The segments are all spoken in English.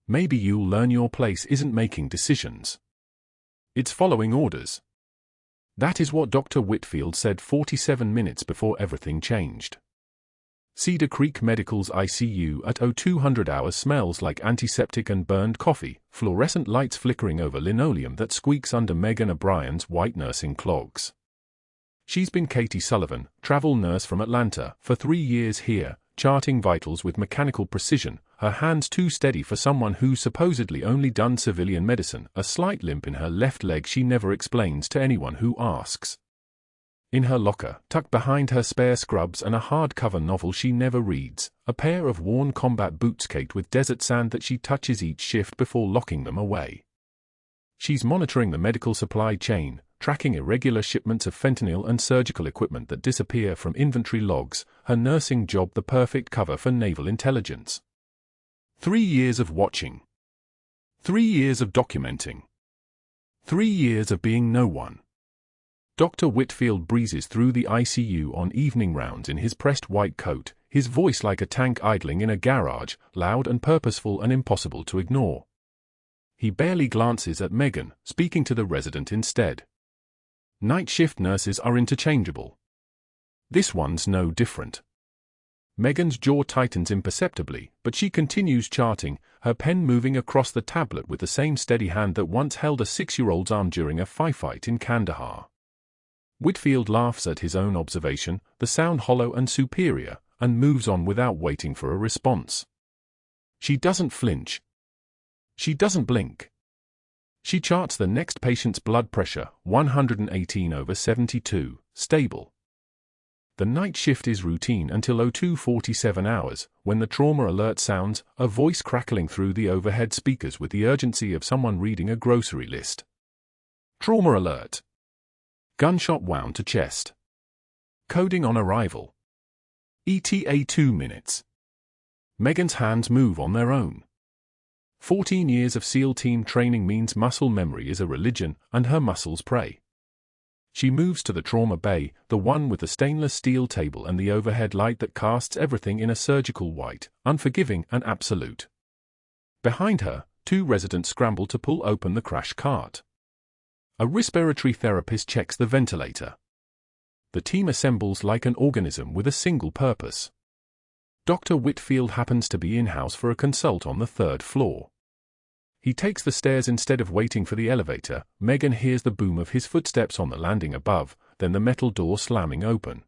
Maybe you'll learn your place isn't making decisions. It's following orders. That is what Dr. Whitfield said 47 minutes before everything changed. Cedar Creek Medical's ICU at 0200 hours smells like antiseptic and burned coffee, fluorescent lights flickering over linoleum that squeaks under Megan O'Brien's white nursing clogs. She's been Katie Sullivan, travel nurse from Atlanta, for 3 years here, charting vitals with mechanical precision, her hands too steady for someone who's supposedly only done civilian medicine, a slight limp in her left leg she never explains to anyone who asks. In her locker, tucked behind her spare scrubs and a hardcover novel she never reads, a pair of worn combat boots caked with desert sand that she touches each shift before locking them away. She's monitoring the medical supply chain, tracking irregular shipments of fentanyl and surgical equipment that disappear from inventory logs, her nursing job the perfect cover for naval intelligence. 3 years of watching. 3 years of documenting. 3 years of being no one. Dr. Whitfield breezes through the ICU on evening rounds in his pressed white coat, his voice like a tank idling in a garage, loud and purposeful and impossible to ignore. He barely glances at Megan, speaking to the resident instead. Night shift nurses are interchangeable. This one's no different. Megan's jaw tightens imperceptibly, but she continues charting, her pen moving across the tablet with the same steady hand that once held a 6-year-old's arm during a firefight in Kandahar. Whitfield laughs at his own observation, the sound hollow and superior, and moves on without waiting for a response. She doesn't flinch. She doesn't blink. She charts the next patient's blood pressure, 118/72, stable. The night shift is routine until 02:47 hours, when the trauma alert sounds, a voice crackling through the overhead speakers with the urgency of someone reading a grocery list. Trauma alert. Gunshot wound to chest. Coding on arrival. ETA 2 minutes. Megan's hands move on their own. 14 years of SEAL team training means muscle memory is a religion, and her muscles pray. She moves to the trauma bay, the one with the stainless steel table and the overhead light that casts everything in a surgical white, unforgiving and absolute. Behind her, 2 residents scramble to pull open the crash cart. A respiratory therapist checks the ventilator. The team assembles like an organism with a single purpose. Dr. Whitfield happens to be in-house for a consult on the 3rd floor. He takes the stairs instead of waiting for the elevator. Megan hears the boom of his footsteps on the landing above, then the metal door slamming open.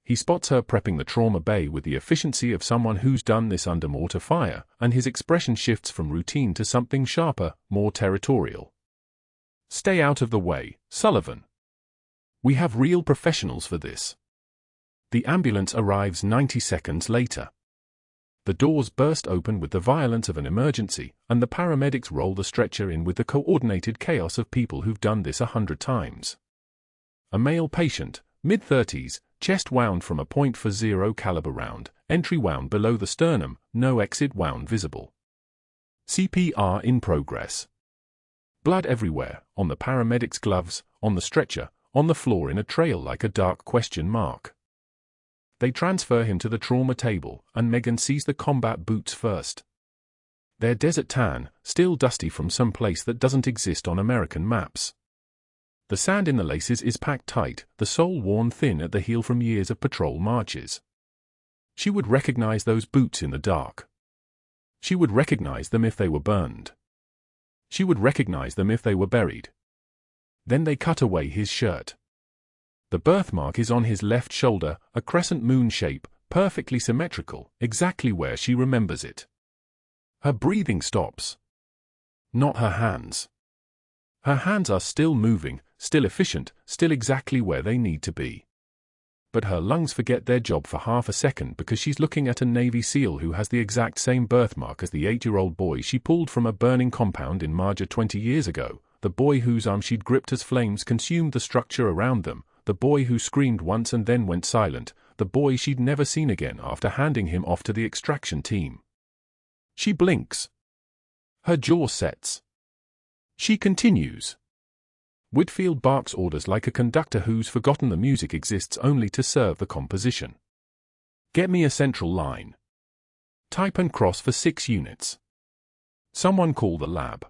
He spots her prepping the trauma bay with the efficiency of someone who's done this under mortar fire, and his expression shifts from routine to something sharper, more territorial. Stay out of the way, Sullivan. We have real professionals for this. The ambulance arrives 90 seconds later. The doors burst open with the violence of an emergency, and the paramedics roll the stretcher in with the coordinated chaos of people who've done this 100 times. A male patient, mid-30s, chest wound from a .40 caliber round, entry wound below the sternum, no exit wound visible. CPR in progress. Blood everywhere, on the paramedic's gloves, on the stretcher, on the floor in a trail like a dark question mark. They transfer him to the trauma table, and Megan sees the combat boots first. They're desert tan, still dusty from some place that doesn't exist on American maps. The sand in the laces is packed tight, the sole worn thin at the heel from years of patrol marches. She would recognize those boots in the dark. She would recognize them if they were burned. She would recognize them if they were buried. Then they cut away his shirt. The birthmark is on his left shoulder, a crescent moon shape, perfectly symmetrical, exactly where she remembers it. Her breathing stops. Not her hands. Her hands are still moving, still efficient, still exactly where they need to be. But her lungs forget their job for half a second because she's looking at a Navy SEAL who has the exact same birthmark as the 8-year-old boy she pulled from a burning compound in Marjah 20 years ago, the boy whose arm she'd gripped as flames consumed the structure around them, the boy who screamed once and then went silent, the boy she'd never seen again after handing him off to the extraction team. She blinks. Her jaw sets. She continues. Whitfield barks orders like a conductor who's forgotten the music exists only to serve the composition. Get me a central line. Type and cross for 6 units. Someone call the lab.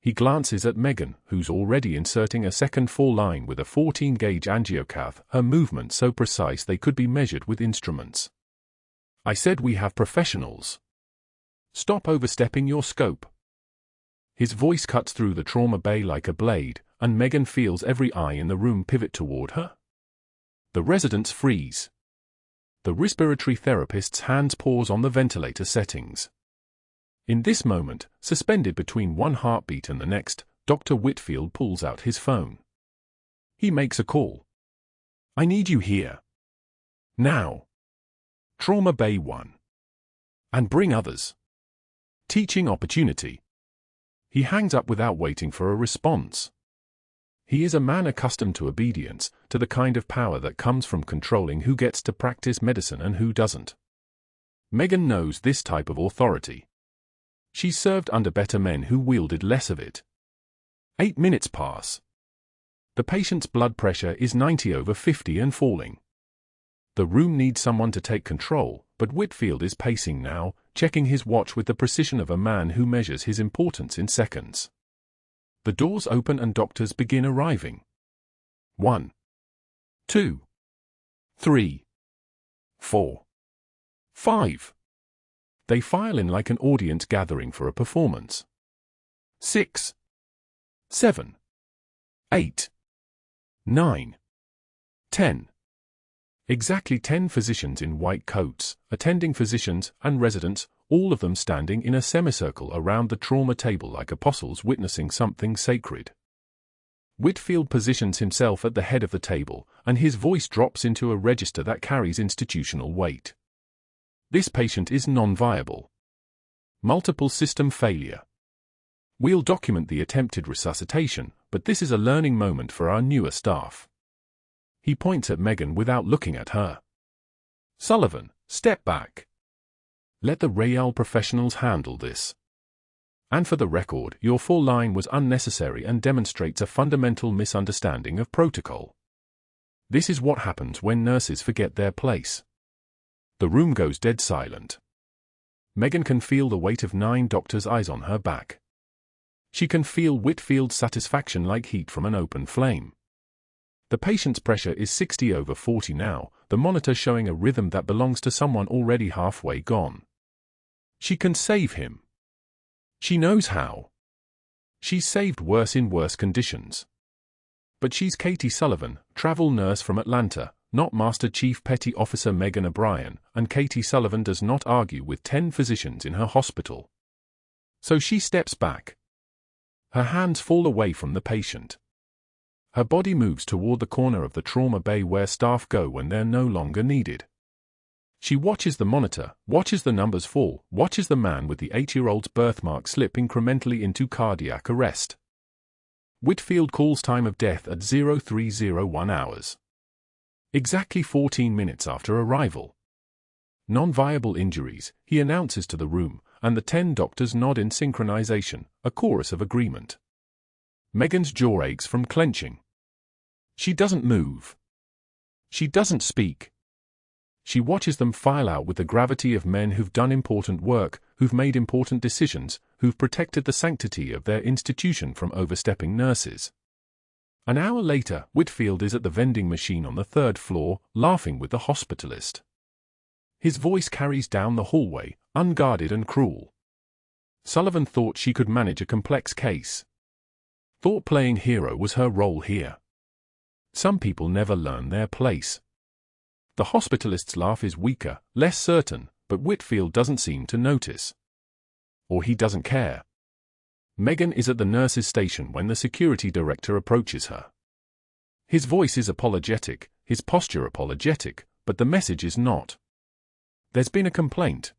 He glances at Megan, who's already inserting a second fall line with a 14-gauge angiocath, her movements so precise they could be measured with instruments. I said we have professionals. Stop overstepping your scope. His voice cuts through the trauma bay like a blade, and Megan feels every eye in the room pivot toward her. The residents freeze. The respiratory therapist's hands pause on the ventilator settings. In this moment, suspended between one heartbeat and the next, Dr. Whitfield pulls out his phone. He makes a call. I need you here. Now. Trauma Bay 1. And bring others. Teaching opportunity. He hangs up without waiting for a response. He is a man accustomed to obedience, to the kind of power that comes from controlling who gets to practice medicine and who doesn't. Megan knows this type of authority. She served under better men who wielded less of it. 8 minutes pass. The patient's blood pressure is 90/50 and falling. The room needs someone to take control, but Whitfield is pacing now, checking his watch with the precision of a man who measures his importance in seconds. The doors open and doctors begin arriving. 1, 2, 3, 4, 5. They file in like an audience gathering for a performance. 6, 7, 8, 9, 10. Exactly 10 physicians in white coats, attending physicians and residents, all of them standing in a semicircle around the trauma table like apostles witnessing something sacred. Whitfield positions himself at the head of the table, and his voice drops into a register that carries institutional weight. This patient is non-viable. Multiple system failure. We'll document the attempted resuscitation, but this is a learning moment for our newer staff. He points at Megan without looking at her. Sullivan, step back. Let the Real professionals handle this. And for the record, your full line was unnecessary and demonstrates a fundamental misunderstanding of protocol. This is what happens when nurses forget their place. The room goes dead silent. Megan can feel the weight of 9 doctors' eyes on her back. She can feel Whitfield's satisfaction like heat from an open flame. The patient's pressure is 60/40 now, the monitor showing a rhythm that belongs to someone already halfway gone. She can save him. She knows how. She's saved worse in worse conditions. But she's Katie Sullivan, travel nurse from Atlanta, not Master Chief Petty Officer Megan O'Brien, and Katie Sullivan does not argue with 10 physicians in her hospital. So she steps back. Her hands fall away from the patient. Her body moves toward the corner of the trauma bay where staff go when they're no longer needed. She watches the monitor, watches the numbers fall, watches the man with the 8-year-old's birthmark slip incrementally into cardiac arrest. Whitfield calls time of death at 0301 hours. Exactly 14 minutes after arrival. Non-viable injuries, he announces to the room, and the 10 doctors nod in synchronization, a chorus of agreement. Megan's jaw aches from clenching. She doesn't move. She doesn't speak. She watches them file out with the gravity of men who've done important work, who've made important decisions, who've protected the sanctity of their institution from overstepping nurses. An hour later, Whitfield is at the vending machine on the 3rd floor, laughing with the hospitalist. His voice carries down the hallway, unguarded and cruel. Sullivan thought she could manage a complex case. Thought playing hero was her role here. Some people never learn their place. The hospitalist's laugh is weaker, less certain, but Whitfield doesn't seem to notice. Or he doesn't care. Megan is at the nurse's station when the security director approaches her. His voice is apologetic, his posture apologetic, but the message is not. There's been a complaint.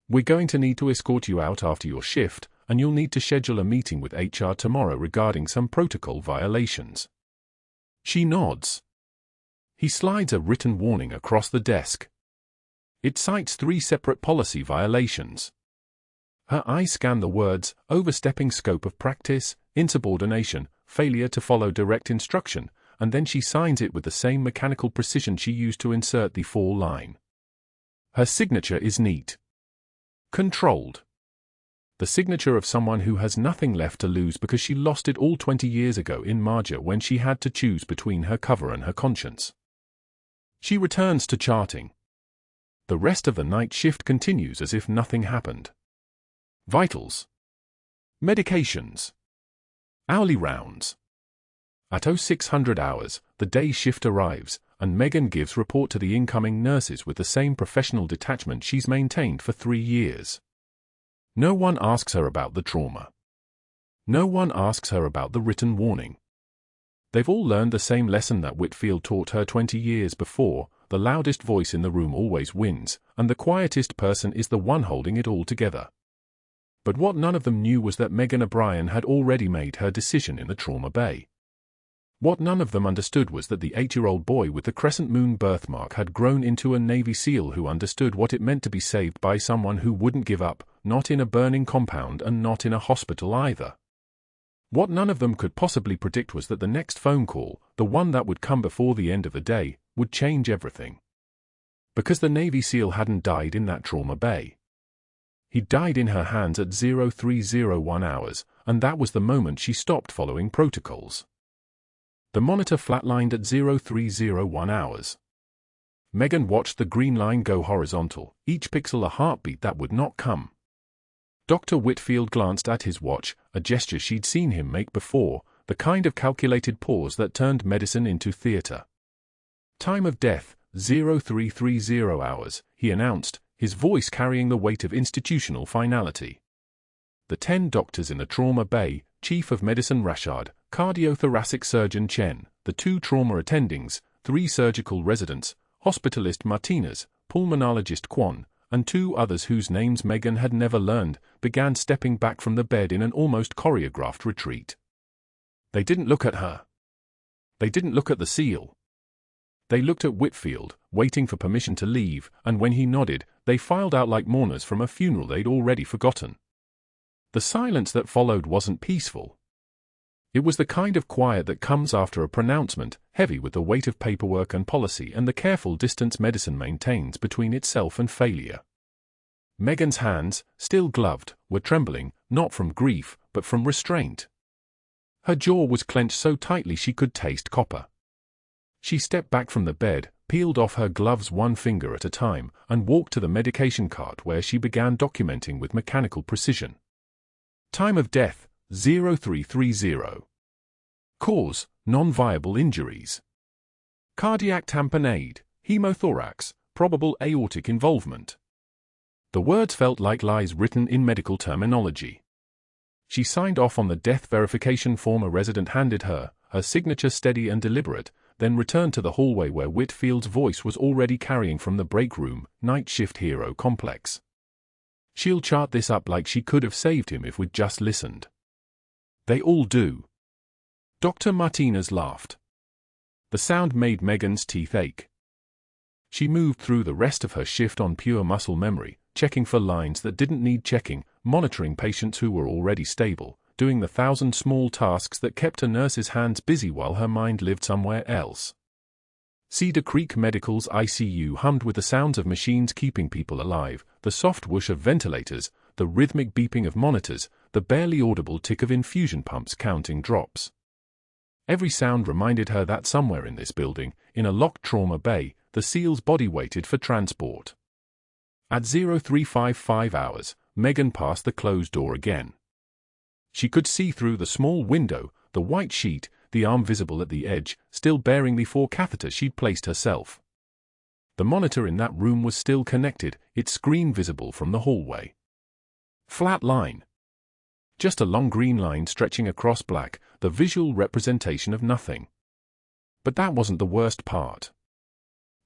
We're going to need to escort you out after your shift, and you'll need to schedule a meeting with HR tomorrow regarding some protocol violations. She nods. He slides a written warning across the desk. It cites 3 separate policy violations. Her eyes scan the words, overstepping scope of practice, insubordination, failure to follow direct instruction, and then she signs it with the same mechanical precision she used to insert the fall line. Her signature is neat. Controlled. The signature of someone who has nothing left to lose because she lost it all 20 years ago in Marjah when she had to choose between her cover and her conscience. She returns to charting. The rest of the night shift continues as if nothing happened. Vitals. Medications. Hourly rounds. At 0600 hours, the day shift arrives, and Megan gives report to the incoming nurses with the same professional detachment she's maintained for 3 years. No one asks her about the trauma. No one asks her about the written warning. They've all learned the same lesson that Whitfield taught her 20 years before: the loudest voice in the room always wins, and the quietest person is the one holding it all together. But what none of them knew was that Megan O'Brien had already made her decision in the trauma bay. What none of them understood was that the 8-year-old boy with the crescent moon birthmark had grown into a Navy SEAL who understood what it meant to be saved by someone who wouldn't give up, not in a burning compound and not in a hospital either. What none of them could possibly predict was that the next phone call, the one that would come before the end of the day, would change everything. Because the Navy SEAL hadn't died in that trauma bay. He died in her hands at 0301 hours, and that was the moment she stopped following protocols. The monitor flatlined at 0301 hours. Megan watched the green line go horizontal, each pixel a heartbeat that would not come. Dr. Whitfield glanced at his watch, a gesture she'd seen him make before, the kind of calculated pause that turned medicine into theater. Time of death, 0330 hours, he announced, his voice carrying the weight of institutional finality. The 10 doctors in the trauma bay, Chief of Medicine Rashad, cardiothoracic surgeon Chen, the 2 trauma attendings, 3 surgical residents, hospitalist Martinez, pulmonologist Kwon, and 2 others whose names Megan had never learned, began stepping back from the bed in an almost choreographed retreat. They didn't look at her. They didn't look at the SEAL. They looked at Whitfield, waiting for permission to leave, and when he nodded, they filed out like mourners from a funeral they'd already forgotten. The silence that followed wasn't peaceful. It was the kind of quiet that comes after a pronouncement, heavy with the weight of paperwork and policy and the careful distance medicine maintains between itself and failure. Megan's hands, still gloved, were trembling, not from grief, but from restraint. Her jaw was clenched so tightly she could taste copper. She stepped back from the bed, peeled off her gloves one finger at a time, and walked to the medication cart where she began documenting with mechanical precision. Time of death, 0330. Cause, non-viable injuries. Cardiac tamponade, hemothorax, probable aortic involvement. The words felt like lies written in medical terminology. She signed off on the death verification form a resident handed her, her signature steady and deliberate, then returned to the hallway where Whitfield's voice was already carrying from the break room, night shift hero complex. She'll chart this up like she could have saved him if we'd just listened. They all do. Dr. Martinez laughed. The sound made Megan's teeth ache. She moved through the rest of her shift on pure muscle memory, checking for lines that didn't need checking, monitoring patients who were already stable, doing the 1,000 small tasks that kept a nurse's hands busy while her mind lived somewhere else. Cedar Creek Medical's ICU hummed with the sounds of machines keeping people alive, the soft whoosh of ventilators, the rhythmic beeping of monitors, the barely audible tick of infusion pumps counting drops. Every sound reminded her that somewhere in this building, in a locked trauma bay, the SEAL's body waited for transport. At 0355 hours, Megan passed the closed door again. She could see through the small window, the white sheet, the arm visible at the edge, still bearing the 4 catheters she'd placed herself. The monitor in that room was still connected, its screen visible from the hallway. Flat line. Just a long green line stretching across black, the visual representation of nothing. But that wasn't the worst part.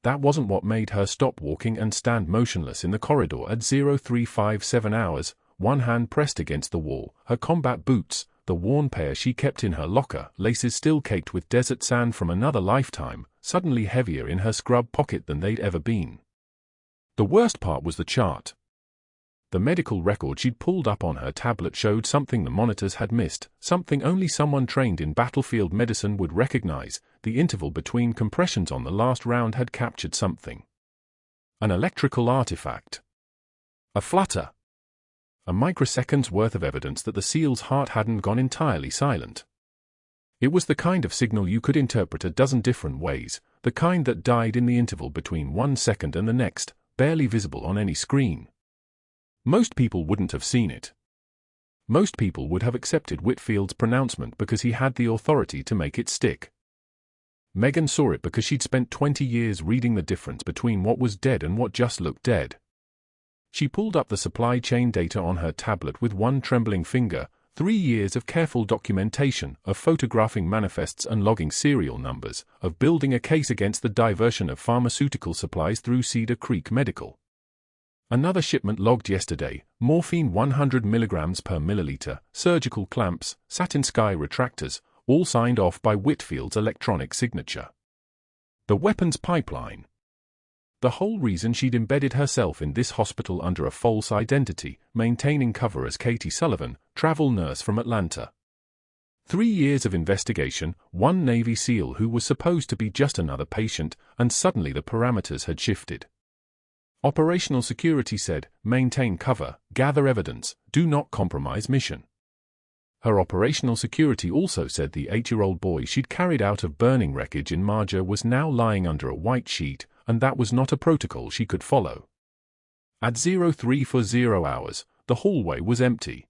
That wasn't what made her stop walking and stand motionless in the corridor at 0357 hours, one hand pressed against the wall, her combat boots, the worn pair she kept in her locker, laces still caked with desert sand from another lifetime, suddenly heavier in her scrub pocket than they'd ever been. The worst part was the chart. The medical record she'd pulled up on her tablet showed something the monitors had missed, something only someone trained in battlefield medicine would recognize. The interval between compressions on the last round had captured something. An electrical artifact. A flutter. A microsecond's worth of evidence that the seal's heart hadn't gone entirely silent. It was the kind of signal you could interpret a dozen different ways, the kind that died in the interval between 1 second and the next, barely visible on any screen. Most people wouldn't have seen it. Most people would have accepted Whitfield's pronouncement because he had the authority to make it stick. Megan saw it because she'd spent 20 years reading the difference between what was dead and what just looked dead. She pulled up the supply chain data on her tablet with one trembling finger, 3 years of careful documentation, of photographing manifests and logging serial numbers, of building a case against the diversion of pharmaceutical supplies through Cedar Creek Medical. Another shipment logged yesterday, morphine 100 mg per milliliter, surgical clamps, satin sky retractors, all signed off by Whitfield's electronic signature. The weapons pipeline. The whole reason she'd embedded herself in this hospital under a false identity, maintaining cover as Katie Sullivan, travel nurse from Atlanta. 3 years of investigation, one Navy SEAL who was supposed to be just another patient, and suddenly the parameters had shifted. Operational security said, maintain cover, gather evidence, do not compromise mission. Her operational security also said the 8-year-old boy she'd carried out of burning wreckage in Marjah was now lying under a white sheet, and that was not a protocol she could follow. At 0340 hours, the hallway was empty.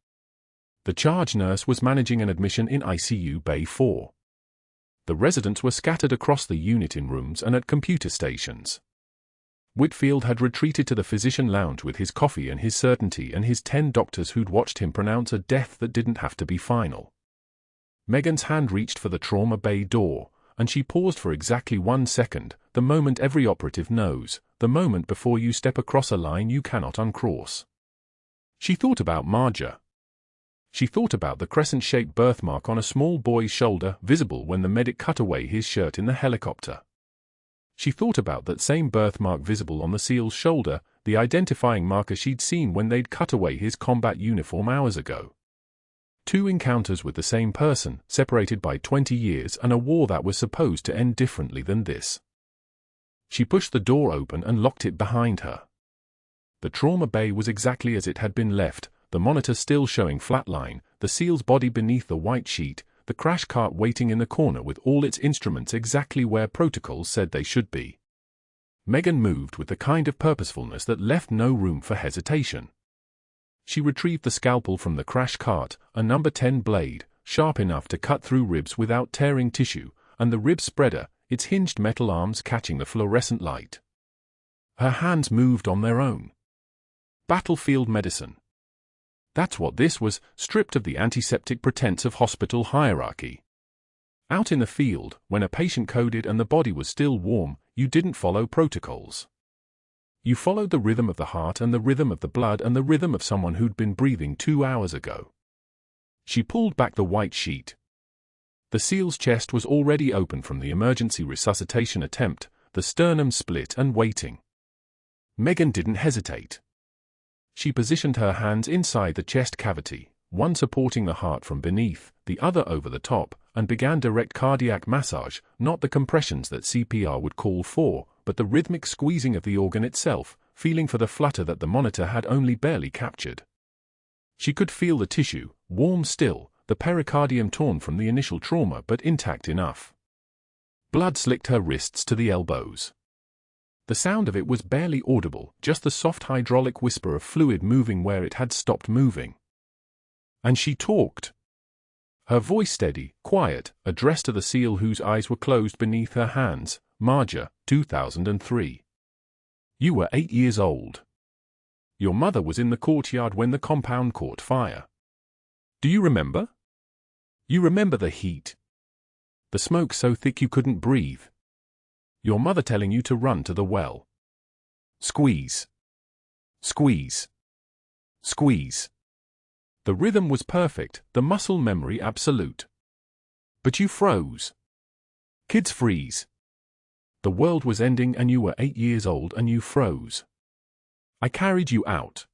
The charge nurse was managing an admission in ICU Bay 4. The residents were scattered across the unit in rooms and at computer stations. Whitfield had retreated to the physician lounge with his coffee and his certainty and his 10 doctors who'd watched him pronounce a death that didn't have to be final. Megan's hand reached for the trauma bay door, and she paused for exactly 1 second, the moment every operative knows, the moment before you step across a line you cannot uncross. She thought about Marjah. She thought about the crescent-shaped birthmark on a small boy's shoulder, visible when the medic cut away his shirt in the helicopter. She thought about that same birthmark visible on the SEAL's shoulder, the identifying marker she'd seen when they'd cut away his combat uniform hours ago. 2 encounters with the same person, separated by 20 years and a war that was supposed to end differently than this. She pushed the door open and locked it behind her. The trauma bay was exactly as it had been left, the monitor still showing flatline, the SEAL's body beneath the white sheet, the crash cart waiting in the corner with all its instruments exactly where protocols said they should be. Megan moved with the kind of purposefulness that left no room for hesitation. She retrieved the scalpel from the crash cart, a number 10 blade, sharp enough to cut through ribs without tearing tissue, and the rib spreader, its hinged metal arms catching the fluorescent light. Her hands moved on their own. Battlefield medicine. That's what this was, stripped of the antiseptic pretense of hospital hierarchy. Out in the field, when a patient coded and the body was still warm, you didn't follow protocols. You followed the rhythm of the heart and the rhythm of the blood and the rhythm of someone who'd been breathing 2 hours ago. She pulled back the white sheet. The SEAL's chest was already open from the emergency resuscitation attempt, the sternum split and waiting. Megan didn't hesitate. She positioned her hands inside the chest cavity, one supporting the heart from beneath, the other over the top, and began direct cardiac massage, not the compressions that CPR would call for, but the rhythmic squeezing of the organ itself, feeling for the flutter that the monitor had only barely captured. She could feel the tissue, warm still, the pericardium torn from the initial trauma but intact enough. Blood slicked her wrists to the elbows. The sound of it was barely audible, just the soft hydraulic whisper of fluid moving where it had stopped moving. And she talked. Her voice steady, quiet, addressed to the SEAL whose eyes were closed beneath her hands. Marjah, 2003. You were 8 years old. Your mother was in the courtyard when the compound caught fire. Do you remember? You remember the heat. The smoke so thick you couldn't breathe. Your mother telling you to run to the well. Squeeze. Squeeze. Squeeze. The rhythm was perfect, the muscle memory absolute. But you froze. Kids freeze. The world was ending and you were 8 years old and you froze. I carried you out.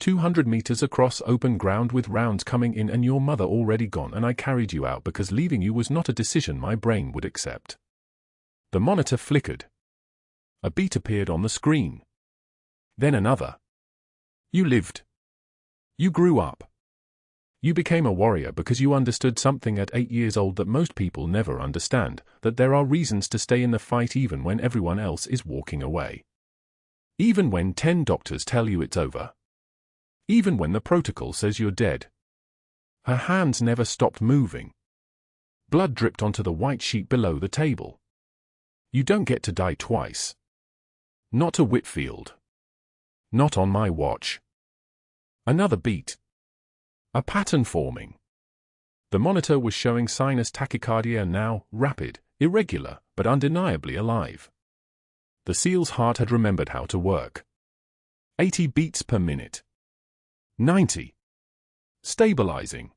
200 meters across open ground with rounds coming in and your mother already gone, and I carried you out because leaving you was not a decision my brain would accept. The monitor flickered. A beat appeared on the screen. Then another. You lived. You grew up. You became a warrior because you understood something at 8 years old that most people never understand, that there are reasons to stay in the fight even when everyone else is walking away. Even when 10 doctors tell you it's over. Even when the protocol says you're dead. Her hands never stopped moving. Blood dripped onto the white sheet below the table. You don't get to die twice. Not to Whitfield. Not on my watch. Another beat. A pattern forming. The monitor was showing sinus tachycardia now, rapid, irregular, but undeniably alive. The SEAL's heart had remembered how to work. 80 beats per minute. 90. Stabilizing.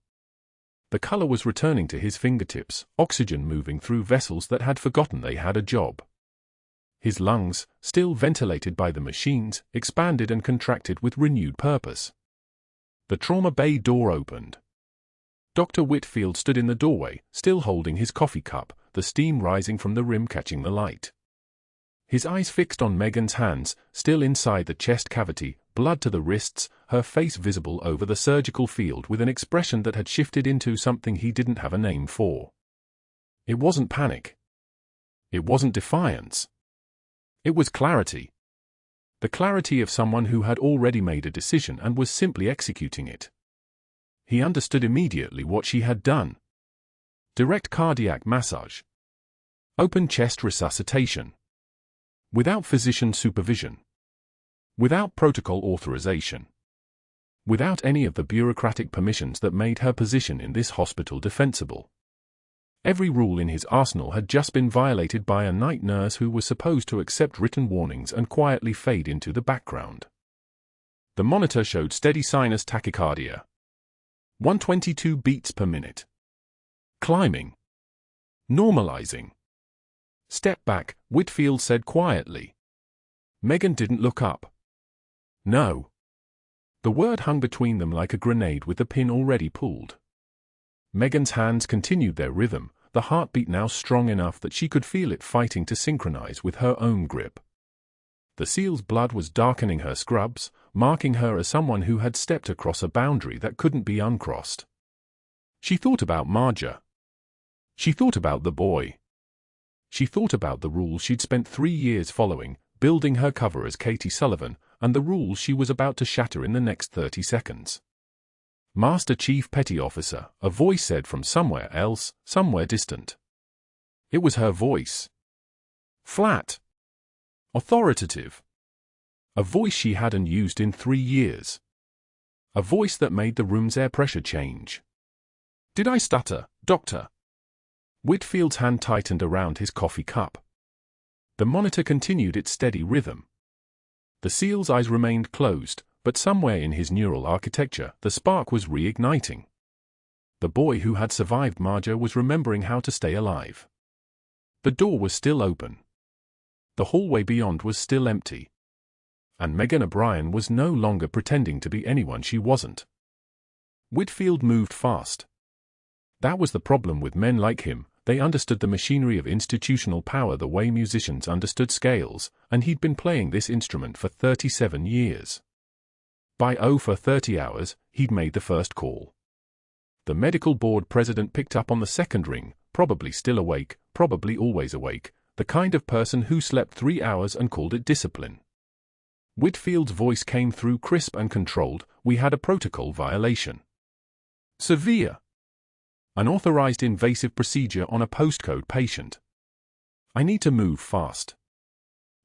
The color was returning to his fingertips, oxygen moving through vessels that had forgotten they had a job. His lungs, still ventilated by the machines, expanded and contracted with renewed purpose. The trauma bay door opened. Dr. Whitfield stood in the doorway, still holding his coffee cup, the steam rising from the rim catching the light. His eyes fixed on Megan's hands, still inside the chest cavity, blood to the wrists, her face visible over the surgical field with an expression that had shifted into something he didn't have a name for. It wasn't panic. It wasn't defiance. It was clarity. The clarity of someone who had already made a decision and was simply executing it. He understood immediately what she had done. Direct cardiac massage. Open chest resuscitation. Without physician supervision. Without protocol authorization. Without any of the bureaucratic permissions that made her position in this hospital defensible. Every rule in his arsenal had just been violated by a night nurse who was supposed to accept written warnings and quietly fade into the background. The monitor showed steady sinus tachycardia. 122 beats per minute. Climbing. Normalizing. Step back, Whitfield said quietly. Megan didn't look up. No. The word hung between them like a grenade with the pin already pulled. Megan's hands continued their rhythm, the heartbeat now strong enough that she could feel it fighting to synchronize with her own grip. The SEAL's blood was darkening her scrubs, marking her as someone who had stepped across a boundary that couldn't be uncrossed. She thought about Marjah. She thought about the boy. She thought about the rules she'd spent 3 years following, building her cover as Katie Sullivan, and the rules she was about to shatter in the next 30 seconds. Master Chief Petty Officer, a voice said from somewhere else, somewhere distant. It was her voice. Flat. Authoritative. A voice she hadn't used in 3 years. A voice that made the room's air pressure change. Did I stutter, Doctor? Whitfield's hand tightened around his coffee cup. The monitor continued its steady rhythm. The SEAL's eyes remained closed, but somewhere in his neural architecture, the spark was reigniting. The boy who had survived Marjah was remembering how to stay alive. The door was still open. The hallway beyond was still empty. And Megan O'Brien was no longer pretending to be anyone she wasn't. Whitfield moved fast. That was the problem with men like him. They understood the machinery of institutional power the way musicians understood scales, and he'd been playing this instrument for 37 years. By 30 hours, he'd made the first call. The medical board president picked up on the second ring, probably still awake, probably always awake, the kind of person who slept 3 hours and called it discipline. Whitfield's voice came through crisp and controlled. We had a protocol violation. Severe. Unauthorized invasive procedure on a postcode patient. I need to move fast.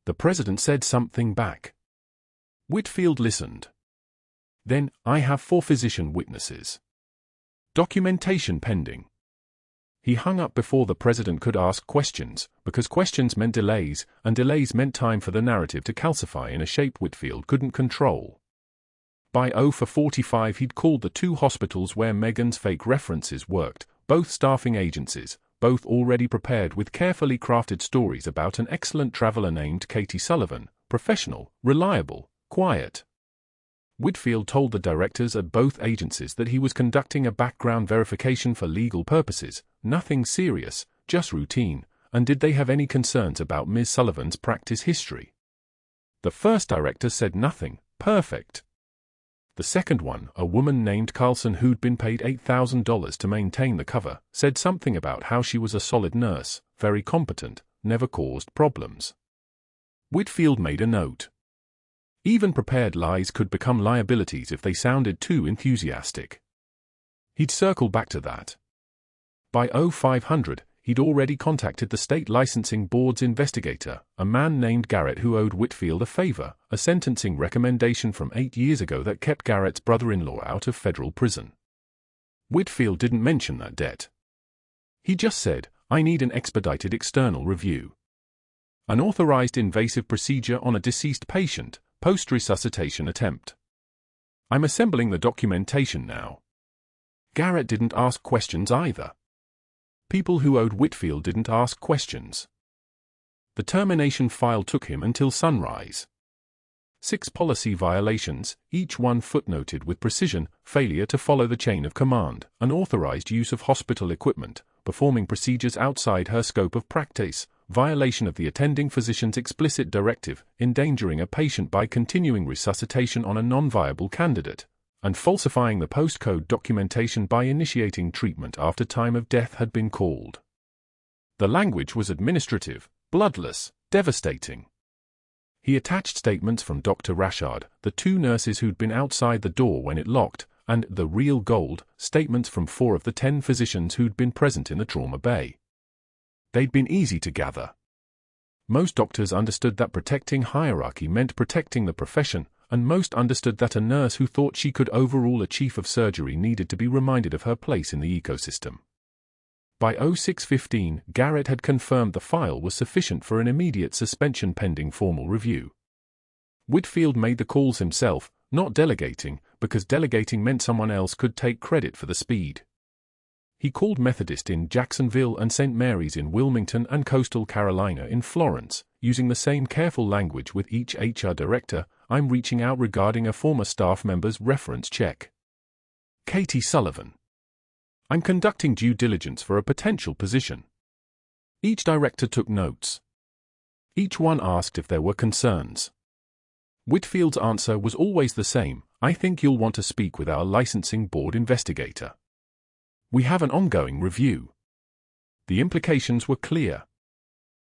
The president said something back. Whitfield listened. Then, I have 4 physician witnesses. Documentation pending. He hung up before the president could ask questions, because questions meant delays, and delays meant time for the narrative to calcify in a shape Whitfield couldn't control. By 45 he'd called the 2 hospitals where Megan's fake references worked, both staffing agencies, both already prepared with carefully crafted stories about an excellent traveler named Katie Sullivan, professional, reliable, quiet. Whitfield told the directors at both agencies that he was conducting a background verification for legal purposes, nothing serious, just routine, and did they have any concerns about Ms. Sullivan's practice history? The first director said nothing, perfect. The second one, a woman named Carlson who'd been paid $8,000 to maintain the cover, said something about how she was a solid nurse, very competent, never caused problems. Whitfield made a note. Even prepared lies could become liabilities if they sounded too enthusiastic. He'd circle back to that. By 0500, he'd already contacted the state licensing board's investigator, a man named Garrett who owed Whitfield a favor, a sentencing recommendation from 8 years ago that kept Garrett's brother-in-law out of federal prison. Whitfield didn't mention that debt. He just said, "I need an expedited external review. An authorized invasive procedure on a deceased patient, post-resuscitation attempt. I'm assembling the documentation now." Garrett didn't ask questions either. People who owed Whitfield didn't ask questions. The termination file took him until sunrise. 6 policy violations, each one footnoted with precision: failure to follow the chain of command, unauthorized use of hospital equipment, performing procedures outside her scope of practice, violation of the attending physician's explicit directive, endangering a patient by continuing resuscitation on a non-viable candidate, and falsifying the postcode documentation by initiating treatment after time of death had been called. The language was administrative, bloodless, devastating. He attached statements from Dr. Rashard, the 2 nurses who'd been outside the door when it locked, and, the real gold, statements from 4 of the 10 physicians who'd been present in the trauma bay. They'd been easy to gather. Most doctors understood that protecting hierarchy meant protecting the profession, and most understood that a nurse who thought she could overrule a chief of surgery needed to be reminded of her place in the ecosystem. By 0615, Garrett had confirmed the file was sufficient for an immediate suspension pending formal review. Whitfield made the calls himself, not delegating, because delegating meant someone else could take credit for the speed. He called Methodist in Jacksonville and St. Mary's in Wilmington and Coastal Carolina in Florence, using the same careful language with each HR director: "I'm reaching out regarding a former staff member's reference check. Katie Sullivan. I'm conducting due diligence for a potential position." Each director took notes. Each one asked if there were concerns. Whitfield's answer was always the same: "I think you'll want to speak with our licensing board investigator. We have an ongoing review." The implications were clear.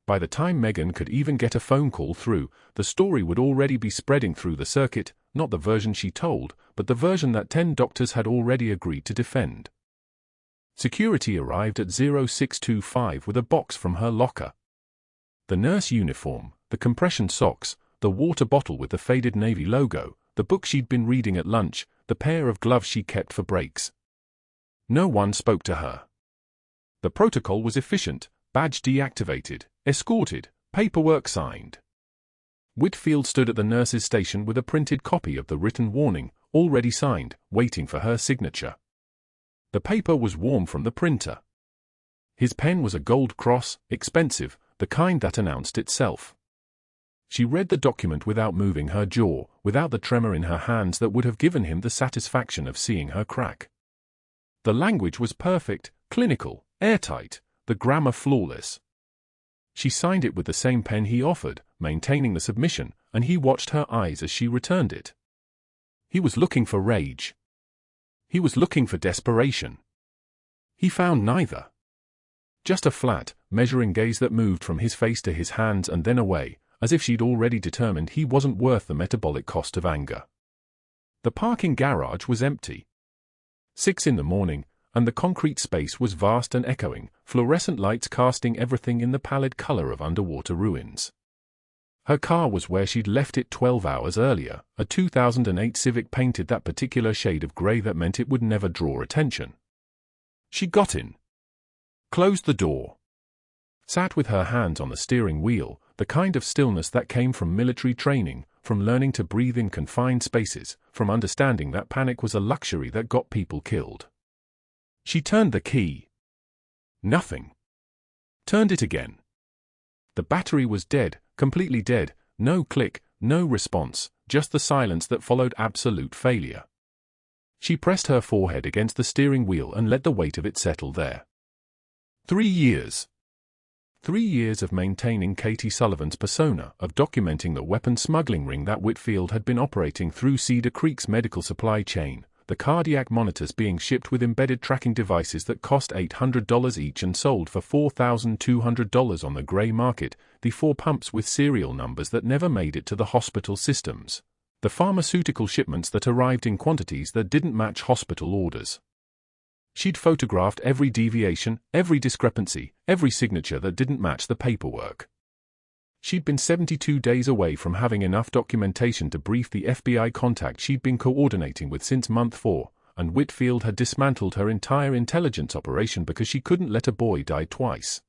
By the time Megan could even get a phone call through, the story would already be spreading through the circuit, not the version she told, but the version that 10 doctors had already agreed to defend. Security arrived at 0625 with a box from her locker. The nurse uniform, the compression socks, the water bottle with the faded Navy logo, the book she'd been reading at lunch, the pair of gloves she kept for breaks. No one spoke to her. The protocol was efficient: badge deactivated, escorted, paperwork signed. Whitfield stood at the nurse's station with a printed copy of the written warning, already signed, waiting for her signature. The paper was warm from the printer. His pen was a gold cross, expensive, the kind that announced itself. She read the document without moving her jaw, without the tremor in her hands that would have given him the satisfaction of seeing her crack. The language was perfect, clinical, airtight, the grammar flawless. She signed it with the same pen he offered, maintaining the submission, and he watched her eyes as she returned it. He was looking for rage. He was looking for desperation. He found neither. Just a flat, measuring gaze that moved from his face to his hands and then away, as if she'd already determined he wasn't worth the metabolic cost of anger. The parking garage was empty. 6 in the morning, and the concrete space was vast and echoing, fluorescent lights casting everything in the pallid color of underwater ruins. Her car was where she'd left it 12 hours earlier, a 2008 Civic painted that particular shade of gray that meant it would never draw attention. She got in. Closed the door. Sat with her hands on the steering wheel, the kind of stillness that came from military training, from learning to breathe in confined spaces, from understanding that panic was a luxury that got people killed. She turned the key. Nothing. Turned it again. The battery was dead, completely dead, no click, no response, just the silence that followed absolute failure. She pressed her forehead against the steering wheel and let the weight of it settle there. 3 years. 3 years of maintaining Katie Sullivan's persona, of documenting the weapon smuggling ring that Whitfield had been operating through Cedar Creek's medical supply chain, the cardiac monitors being shipped with embedded tracking devices that cost $800 each and sold for $4,200 on the gray market, the 4 pumps with serial numbers that never made it to the hospital systems, the pharmaceutical shipments that arrived in quantities that didn't match hospital orders. She'd photographed every deviation, every discrepancy, every signature that didn't match the paperwork. She'd been 72 days away from having enough documentation to brief the FBI contact she'd been coordinating with since month 4, and Whitfield had dismantled her entire intelligence operation because she couldn't let a boy die twice.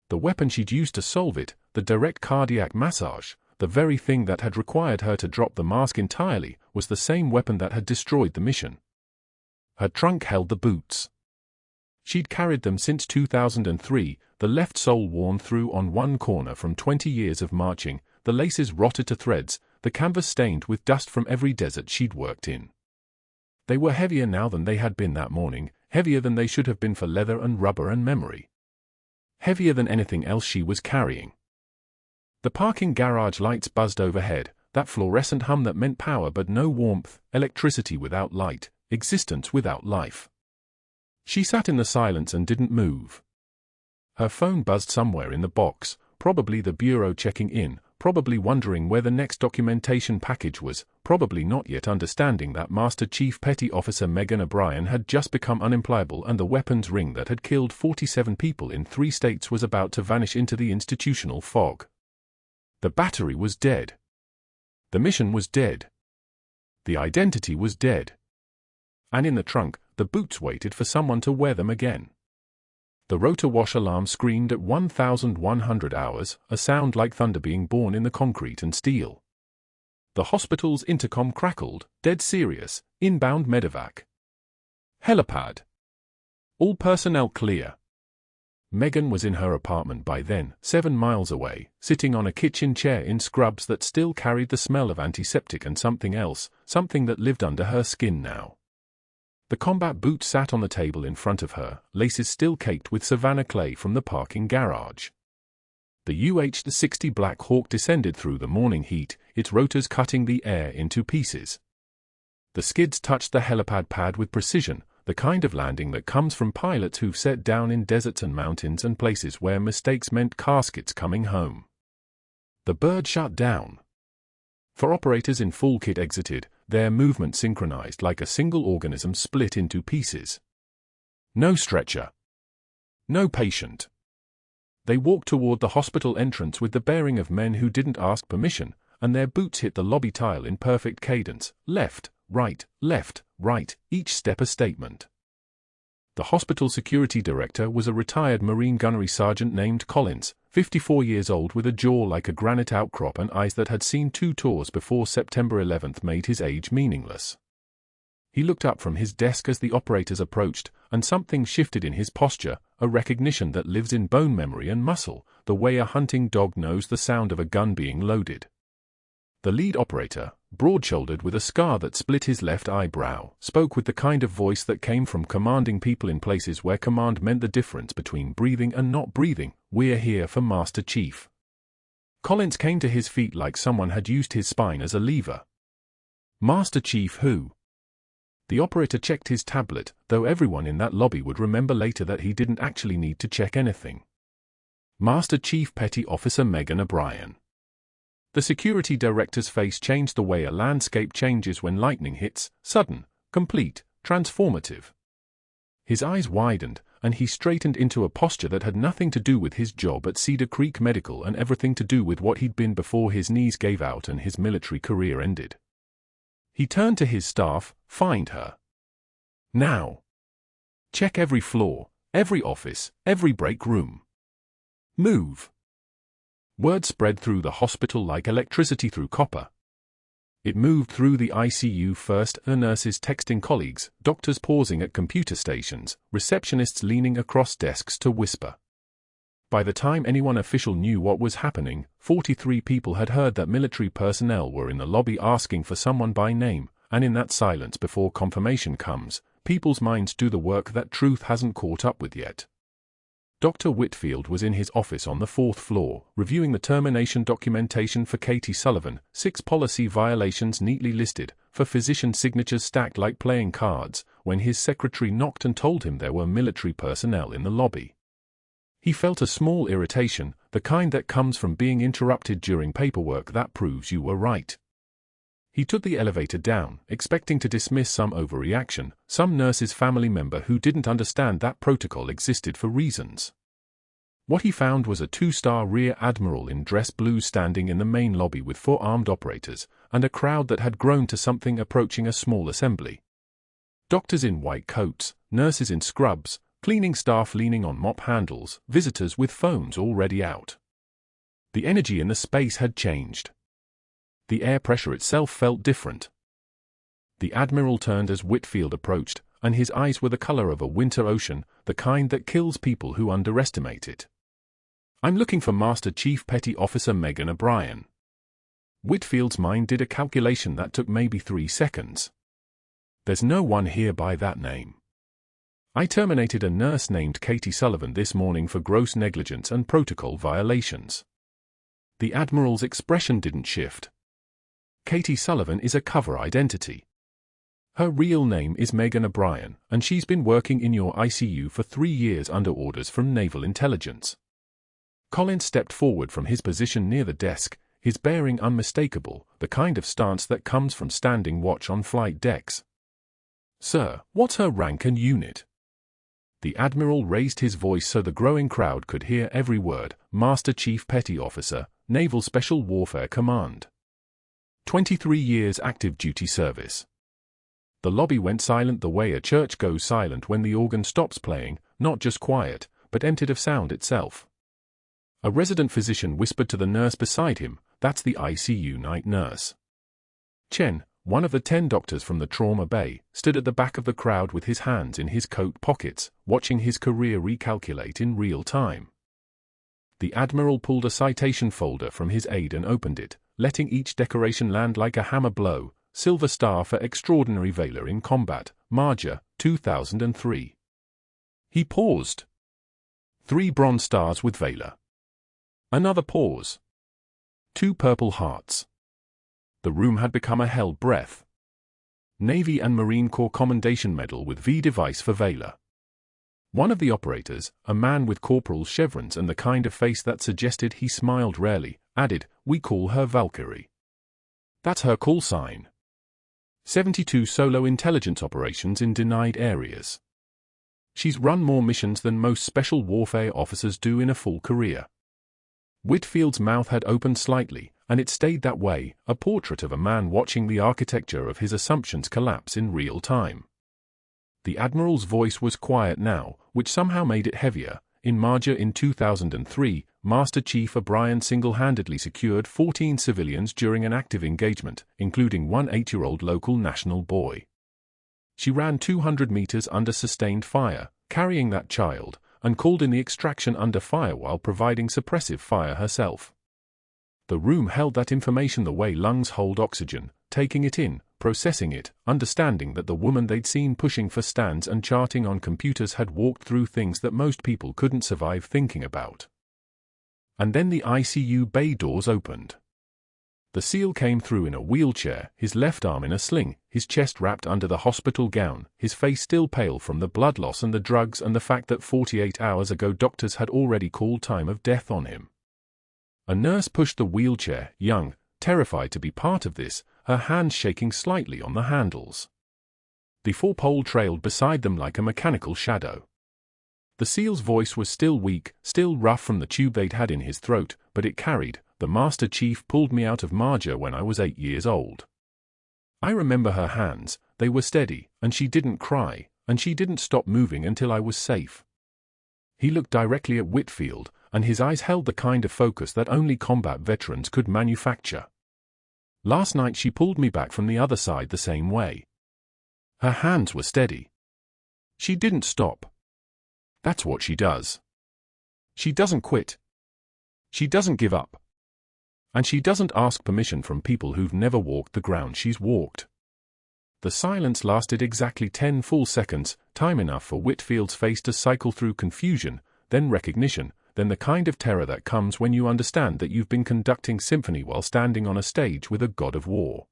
The weapon she'd used to solve it, the direct cardiac massage, the very thing that had required her to drop the mask entirely, was the same weapon that had destroyed the mission. Her trunk held the boots. She'd carried them since 2003, the left sole worn through on one corner from 20 years of marching, the laces rotted to threads, the canvas stained with dust from every desert she'd worked in. They were heavier now than they had been that morning, heavier than they should have been for leather and rubber and memory. Heavier than anything else she was carrying. The parking garage lights buzzed overhead, that fluorescent hum that meant power but no warmth, electricity without light, existence without life. She sat in the silence and didn't move. Her phone buzzed somewhere in the box, probably the bureau checking in, probably wondering where the next documentation package was, probably not yet understanding that Master Chief Petty Officer Megan O'Brien had just become unemployable and the weapons ring that had killed 47 people in 3 states was about to vanish into the institutional fog. The battery was dead. The mission was dead. The identity was dead. And in the trunk, the boots waited for someone to wear them again. The rotor wash alarm screamed at 1,100 hours, a sound like thunder being born in the concrete and steel. The hospital's intercom crackled, dead serious, inbound medevac. Helipad. All personnel clear. Megan was in her apartment by then, 7 miles away, sitting on a kitchen chair in scrubs that still carried the smell of antiseptic and something else, something that lived under her skin now. The combat boot sat on the table in front of her, laces still caked with Savannah clay from the parking garage. The UH-60 Black Hawk descended through the morning heat, its rotors cutting the air into pieces. The skids touched the helipad pad with precision, the kind of landing that comes from pilots who've set down in deserts and mountains and places where mistakes meant caskets coming home. The bird shut down. 4 operators in full kit exited, their movement synchronized like a single organism split into pieces. No stretcher. No patient. They walked toward the hospital entrance with the bearing of men who didn't ask permission, and their boots hit the lobby tile in perfect cadence, left, right, each step a statement. The hospital security director was a retired Marine gunnery sergeant named Collins, 54 years old with a jaw like a granite outcrop and eyes that had seen 2 tours before September 11th made his age meaningless. He looked up from his desk as the operators approached, and something shifted in his posture, a recognition that lives in bone memory and muscle, the way a hunting dog knows the sound of a gun being loaded. The lead operator, broad-shouldered with a scar that split his left eyebrow, spoke with the kind of voice that came from commanding people in places where command meant the difference between breathing and not breathing. "We're here for Master Chief." Collins came to his feet like someone had used his spine as a lever. "Master Chief who?" The operator checked his tablet, though everyone in that lobby would remember later that he didn't actually need to check anything. "Master Chief Petty Officer Megan O'Brien." The security director's face changed the way a landscape changes when lightning hits, sudden, complete, transformative. His eyes widened, and he straightened into a posture that had nothing to do with his job at Cedar Creek Medical and everything to do with what he'd been before his knees gave out and his military career ended. He turned to his staff. "Find her. Now. Check every floor, every office, every break room. Move." Word spread through the hospital like electricity through copper. It moved through the ICU first, the nurses texting colleagues, doctors pausing at computer stations, receptionists leaning across desks to whisper. By the time anyone official knew what was happening, 43 people had heard that military personnel were in the lobby asking for someone by name, and in that silence before confirmation comes, people's minds do the work that truth hasn't caught up with yet. Dr. Whitfield was in his office on the 4th floor, reviewing the termination documentation for Katie Sullivan, 6 policy violations neatly listed, for physician signatures stacked like playing cards, when his secretary knocked and told him there were military personnel in the lobby. He felt a small irritation, the kind that comes from being interrupted during paperwork that proves you were right. He took the elevator down, expecting to dismiss some overreaction, some nurse's family member who didn't understand that protocol existed for reasons. What he found was a 2-star rear admiral in dress blue standing in the main lobby with 4 armed operators, and a crowd that had grown to something approaching a small assembly. Doctors in white coats, nurses in scrubs, cleaning staff leaning on mop handles, visitors with phones already out. The energy in the space had changed. The air pressure itself felt different. The Admiral turned as Whitfield approached, and his eyes were the color of a winter ocean, the kind that kills people who underestimate it. "I'm looking for Master Chief Petty Officer Megan O'Brien." Whitfield's mind did a calculation that took maybe 3 seconds. "There's no one here by that name. I terminated a nurse named Katie Sullivan this morning for gross negligence and protocol violations." The Admiral's expression didn't shift. "Katie Sullivan is a cover identity. Her real name is Megan O'Brien, and she's been working in your ICU for 3 years under orders from Naval Intelligence." Collins stepped forward from his position near the desk, his bearing unmistakable, the kind of stance that comes from standing watch on flight decks. "Sir, what's her rank and unit?" The Admiral raised his voice so the growing crowd could hear every word. "Master Chief Petty Officer, Naval Special Warfare Command. 23 years active duty service." The lobby went silent the way a church goes silent when the organ stops playing, not just quiet, but emptied of sound itself. A resident physician whispered to the nurse beside him, "That's the ICU night nurse." Chen, one of the 10 doctors from the trauma bay, stood at the back of the crowd with his hands in his coat pockets, watching his career recalculate in real time. The Admiral pulled a citation folder from his aide and opened it, letting each decoration land like a hammer blow. Silver Star for Extraordinary Valor in Combat, Marjah, 2003. He paused. 3 bronze stars with valor. Another pause. 2 purple hearts. The room had become a hell breath. Navy and Marine Corps Commendation Medal with V device for valor. One of the operators, a man with corporal's chevrons and the kind of face that suggested he smiled rarely, added, "We call her Valkyrie. That's her call sign. 72 solo intelligence operations in denied areas. She's run more missions than most special warfare officers do in a full career." Whitfield's mouth had opened slightly, and it stayed that way, a portrait of a man watching the architecture of his assumptions collapse in real time. The Admiral's voice was quiet now, which somehow made it heavier. "In Marjah in 2003, Master Chief O'Brien single-handedly secured 14 civilians during an active engagement, including one 8-year-old local national boy. She ran 200 meters under sustained fire, carrying that child, and called in the extraction under fire while providing suppressive fire herself." The room held that information the way lungs hold oxygen, taking it in, processing it, understanding that the woman they'd seen pushing for stands and charting on computers had walked through things that most people couldn't survive thinking about. And then the ICU bay doors opened. The SEAL came through in a wheelchair, his left arm in a sling, his chest wrapped under the hospital gown, his face still pale from the blood loss and the drugs and the fact that 48 hours ago doctors had already called time of death on him. A nurse pushed the wheelchair, young, terrified to be part of this, her hands shaking slightly on the handles. The 4-pole trailed beside them like a mechanical shadow. The SEAL's voice was still weak, still rough from the tube they'd had in his throat, but it carried. "The Master Chief pulled me out of Marjah when I was 8 years old. I remember her hands, they were steady, and she didn't cry, and she didn't stop moving until I was safe." He looked directly at Whitfield, and his eyes held the kind of focus that only combat veterans could manufacture. "Last night she pulled me back from the other side the same way. Her hands were steady. She didn't stop. That's what she does. She doesn't quit. She doesn't give up. And she doesn't ask permission from people who've never walked the ground she's walked." The silence lasted exactly 10 full seconds, time enough for Whitfield's face to cycle through confusion, then recognition, then the kind of terror that comes when you understand that you've been conducting symphony while standing on a stage with a god of war.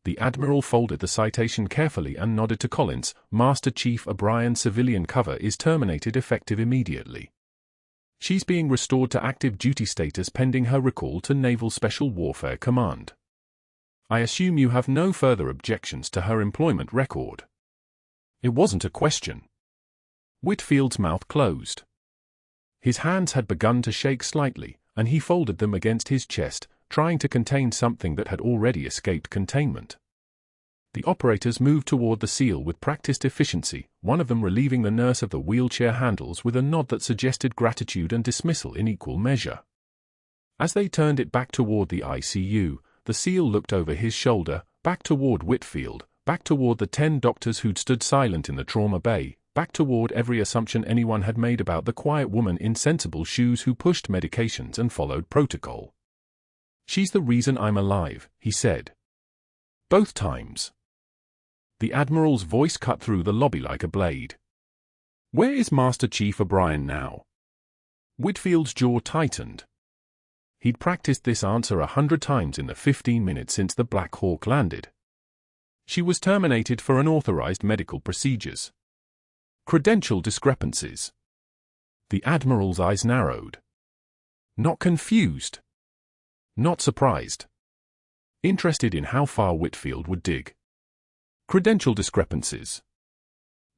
The Admiral folded the citation carefully and nodded to Collins. Master Chief O'Brien's civilian cover is terminated effective immediately. She's being restored to active duty status pending her recall to Naval Special Warfare Command. I assume you have no further objections to her employment record. It wasn't a question. Whitfield's mouth closed. His hands had begun to shake slightly, and he folded them against his chest, trying to contain something that had already escaped containment. The operators moved toward the seal with practiced efficiency, one of them relieving the nurse of the wheelchair handles with a nod that suggested gratitude and dismissal in equal measure. As they turned it back toward the ICU, the seal looked over his shoulder, back toward Whitfield, back toward the 10 doctors who'd stood silent in the trauma bay, back toward every assumption anyone had made about the quiet woman in sensible shoes who pushed medications and followed protocol. "She's the reason I'm alive," he said. "Both times." The Admiral's voice cut through the lobby like a blade. "Where is Master Chief O'Brien now?" Whitfield's jaw tightened. He'd practiced this answer 100 times in the 15 minutes since the Black Hawk landed. She was terminated for unauthorized medical procedures. Credential discrepancies. The Admiral's eyes narrowed. Not confused. Not surprised. Interested in how far Whitfield would dig. Credential discrepancies.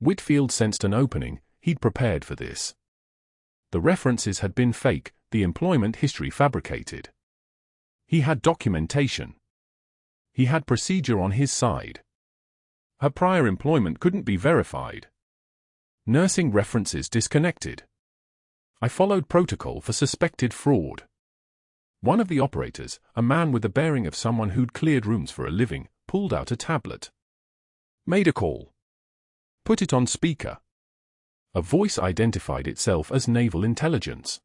Whitfield sensed an opening. He'd prepared for this. The references had been fake, the employment history fabricated. He had documentation. He had procedure on his side. Her prior employment couldn't be verified. Nursing references disconnected. I followed protocol for suspected fraud. One of the operators, a man with the bearing of someone who'd cleared rooms for a living, pulled out a tablet. Made a call. Put it on speaker. A voice identified itself as Naval Intelligence.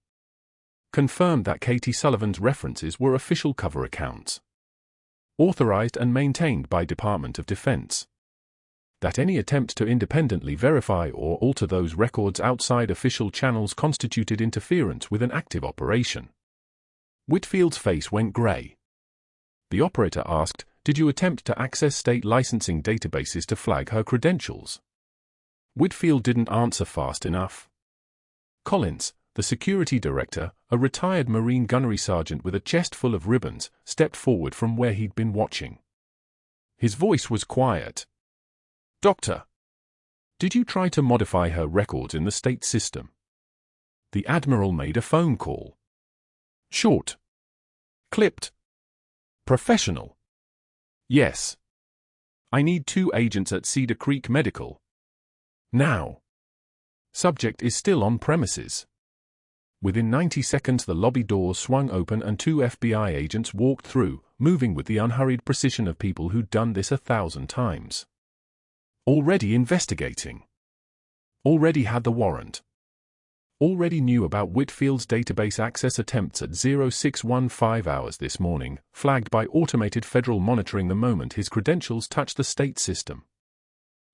Confirmed that Katie Sullivan's references were official cover accounts. Authorized and maintained by Department of Defense. That any attempt to independently verify or alter those records outside official channels constituted interference with an active operation. Whitfield's face went gray. The operator asked, "Did you attempt to access state licensing databases to flag her credentials?" Whitfield didn't answer fast enough. Collins, the security director, a retired Marine gunnery sergeant with a chest full of ribbons, stepped forward from where he'd been watching. His voice was quiet. "Doctor, did you try to modify her records in the state system?" The Admiral made a phone call. Short. Clipped. Professional. "Yes. I need 2 agents at Cedar Creek Medical. Now." Subject is still on premises. Within 90 seconds the lobby doors swung open and 2 FBI agents walked through, moving with the unhurried precision of people who'd done this 1,000 times. Already investigating. Already had the warrant. Already knew about Whitfield's database access attempts at 0615 hours this morning, flagged by automated federal monitoring the moment his credentials touched the state system.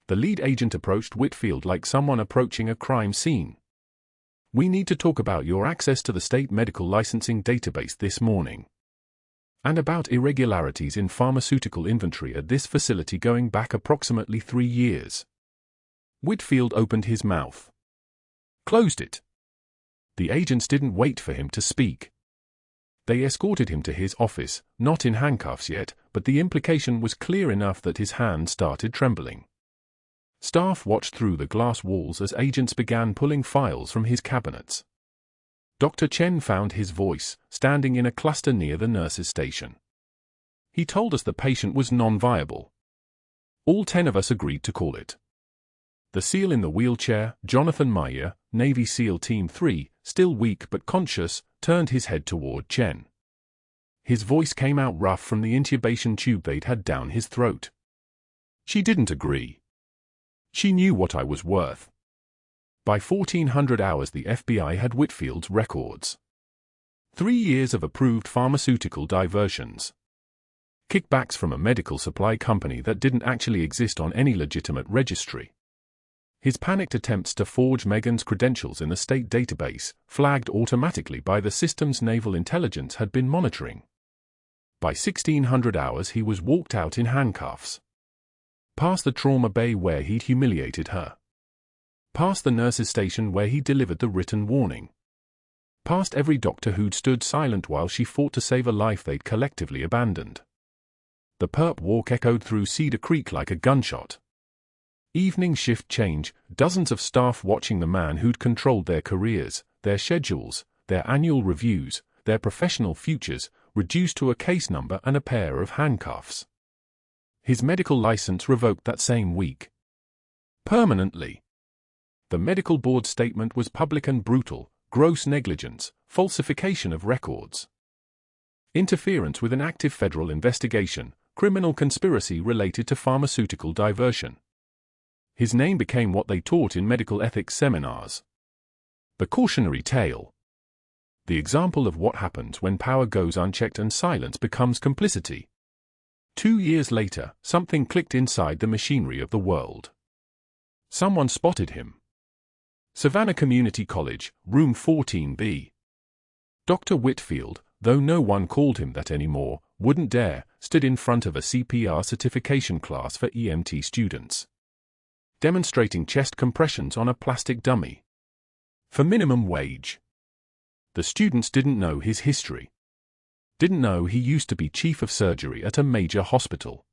The lead agent approached Whitfield like someone approaching a crime scene. "We need to talk about your access to the state medical licensing database this morning. And about irregularities in pharmaceutical inventory at this facility going back approximately 3 years." Whitfield opened his mouth. Closed it. The agents didn't wait for him to speak. They escorted him to his office, not in handcuffs yet, but the implication was clear enough that his hand started trembling. Staff watched through the glass walls as agents began pulling files from his cabinets. Dr. Chen found his voice, standing in a cluster near the nurse's station. "He told us the patient was non-viable. All 10 of us agreed to call it." The SEAL in the wheelchair, Jonathan Marjah, Navy SEAL Team 3, still weak but conscious, turned his head toward Chen. His voice came out rough from the intubation tube they'd had down his throat. "She didn't agree. She knew what I was worth." By 1400 hours the FBI had Whitfield's records. 3 years of approved pharmaceutical diversions. Kickbacks from a medical supply company that didn't actually exist on any legitimate registry. His panicked attempts to forge Megan's credentials in the state database, flagged automatically by the system's naval intelligence, had been monitoring. By 1600 hours he was walked out in handcuffs. Past the trauma bay where he'd humiliated her. Past the nurse's station where he delivered the written warning. Past every doctor who'd stood silent while she fought to save a life they'd collectively abandoned. The perp walk echoed through Cedar Creek like a gunshot. Evening shift change, dozens of staff watching the man who'd controlled their careers, their schedules, their annual reviews, their professional futures, reduced to a case number and a pair of handcuffs. His medical license revoked that same week. Permanently. The medical board statement was public and brutal: gross negligence, falsification of records, interference with an active federal investigation, criminal conspiracy related to pharmaceutical diversion. His name became what they taught in medical ethics seminars. The cautionary tale. The example of what happens when power goes unchecked and silence becomes complicity. 2 years later, something clicked inside the machinery of the world. Someone spotted him. Savannah Community College, room 14B. Dr. Whitfield, though no one called him that anymore, wouldn't dare, stood in front of a CPR certification class for EMT students, demonstrating chest compressions on a plastic dummy. For minimum wage. The students didn't know his history. Didn't know he used to be chief of surgery at a major hospital.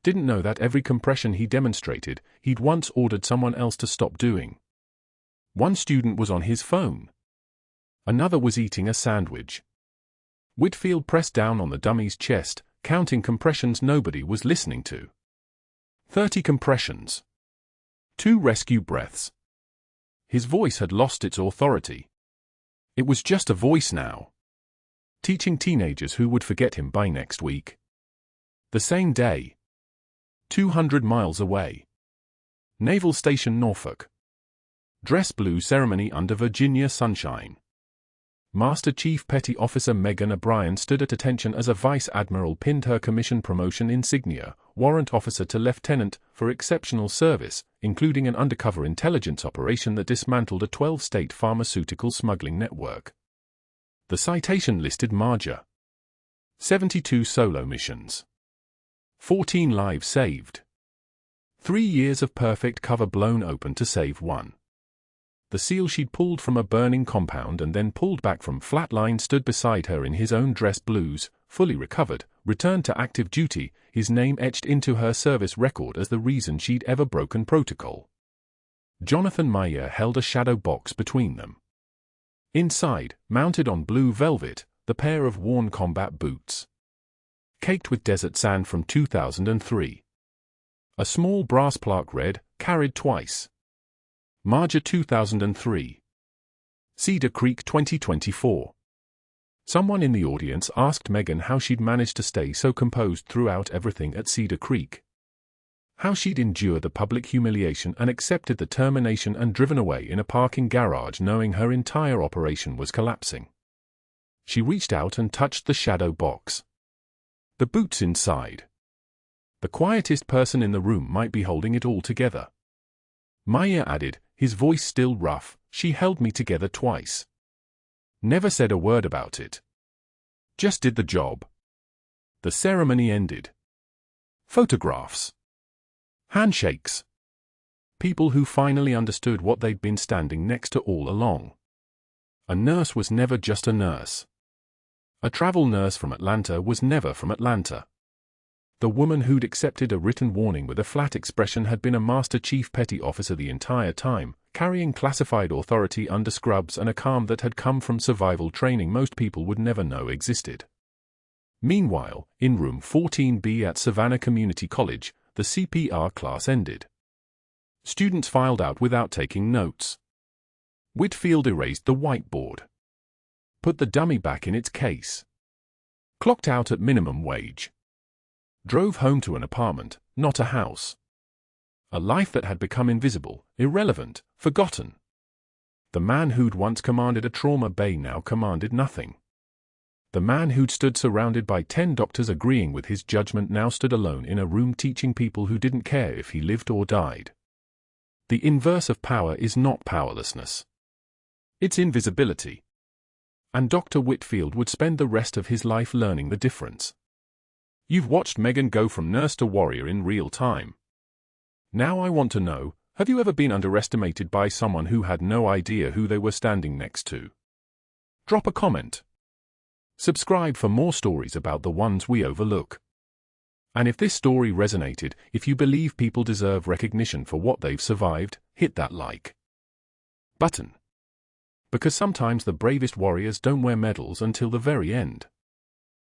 Didn't know that every compression he demonstrated, he'd once ordered someone else to stop doing. One student was on his phone. Another was eating a sandwich. Whitfield pressed down on the dummy's chest, counting compressions nobody was listening to. 30 compressions. 2 rescue breaths. His voice had lost its authority. It was just a voice now. Teaching teenagers who would forget him by next week. The same day. 200 miles away. Naval Station, Norfolk. Dress blue ceremony under Virginia sunshine. Master Chief Petty Officer Megan O'Brien stood at attention as a Vice Admiral pinned her commission promotion insignia, warrant officer to lieutenant, for exceptional service, including an undercover intelligence operation that dismantled a 12-state pharmaceutical smuggling network. The citation listed Marjah. 72 solo missions. 14 lives saved. 3 years of perfect cover blown open to save one. The SEAL she'd pulled from a burning compound and then pulled back from flatline stood beside her in his own dress blues, fully recovered, returned to active duty, his name etched into her service record as the reason she'd ever broken protocol. Jonathan Marjah held a shadow box between them. Inside, mounted on blue velvet, the pair of worn combat boots, caked with desert sand from 2003. A small brass plaque read, "Carried twice. Marjah 2003. Cedar Creek 2024. Someone in the audience asked Megan how she'd managed to stay so composed throughout everything at Cedar Creek. How she'd endured the public humiliation and accepted the termination and driven away in a parking garage knowing her entire operation was collapsing. She reached out and touched the shadow box. The boots inside. The quietest person in the room might be holding it all together. Marjah added, his voice still rough, "She held me together twice. Never said a word about it. Just did the job." The ceremony ended. Photographs. Handshakes. People who finally understood what they'd been standing next to all along. A nurse was never just a nurse. A travel nurse from Atlanta was never from Atlanta. The woman who'd accepted a written warning with a flat expression had been a Master Chief Petty Officer the entire time, carrying classified authority under scrubs and a calm that had come from survival training most people would never know existed. Meanwhile, in room 14B at Savannah Community College, the CPR class ended. Students filed out without taking notes. Whitfield erased the whiteboard. Put the dummy back in its case. Clocked out at minimum wage. Drove home to an apartment, not a house. A life that had become invisible, irrelevant, forgotten. The man who'd once commanded a trauma bay now commanded nothing. The man who'd stood surrounded by 10 doctors agreeing with his judgment now stood alone in a room teaching people who didn't care if he lived or died. The inverse of power is not powerlessness. It's invisibility. And Dr. Whitfield would spend the rest of his life learning the difference. You've watched Megan go from nurse to warrior in real time. Now I want to know, have you ever been underestimated by someone who had no idea who they were standing next to? Drop a comment. Subscribe for more stories about the ones we overlook. And if this story resonated, if you believe people deserve recognition for what they've survived, hit that like button. Because sometimes the bravest warriors don't wear medals until the very end.